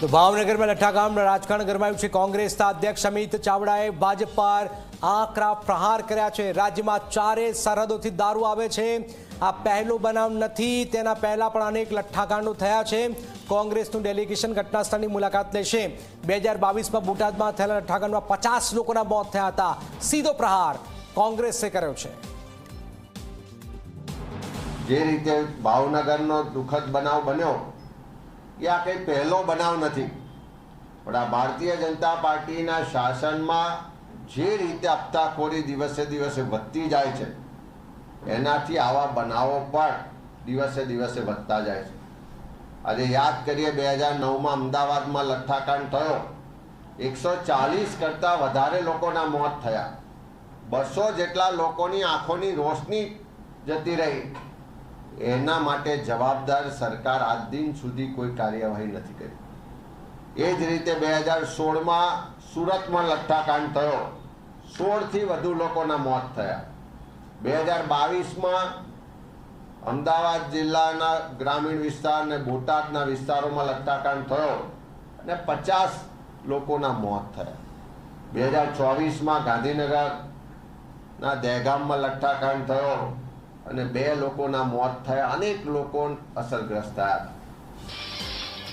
તો ભાવનગરમાં લઠ્ઠાગામના રાજકારણ ગરમાયું છે। કોંગ્રેસના અધ્યક્ષ અમિત ચાવડાએ ભાજપ પર આકરા પ્રહાર કર્યા છે। રાજ્યમાં ચારે સરહદોથી દારૂ આવે છે। આ પહેલો બનાવ નથી, તેના પહેલા પણ અનેક લઠ્ઠાકાંડો થયા છે। કોંગ્રેસનું ડેલિગેશન ઘટનાસ્થળની મુલાકાત લેશે। 2022માં બોટાદમાં થયેલા લઠ્ઠાકાંડમાં 50 લોકોના મોત થયા હતા। સીધો પ્રહાર કોંગ્રેસે કર્યો છે। જે રીતે ભાવનગરનો દુઃખદ બનાવ બન્યો એ આ કંઈ પહેલો બનાવ નથી, પણ આ ભારતીય જનતા પાર્ટીના શાસનમાં જે રીતે હપ્તાખોરી દિવસે દિવસે વધતી જાય છે એનાથી આવા બનાવો પણ દિવસે દિવસે વધતા જાય છે। આજે યાદ કરીએ 2009માં અમદાવાદમાં લઠ્ઠાકાંડ થયો, 140 કરતાં વધારે લોકોના મોત થયા, 200 જેટલા લોકોની આંખોની રોશની જતી રહી। એના માટે જવાબદાર સરકાર આજ દિન સુધી કોઈ કાર્યવાહી નથી કરી। એ જ રીતે 2016માં સુરતમાં લઠ્ઠાકાંડ થયો, 16થી વધુ લોકોના મોત થયા। 2022માં અમદાવાદ જિલ્લાના ગ્રામીણ વિસ્તાર અને બોટાદના વિસ્તારોમાં લઠ્ઠાકાંડ થયો અને 50 લોકોના મોત થયા। 2024માં ગાંધીનગરના દહેગામમાં લઠ્ઠાકાંડ થયો અને 2 લોકોના મોત થયા, અનેક લોકો અસરગ્રસ્ત થયા।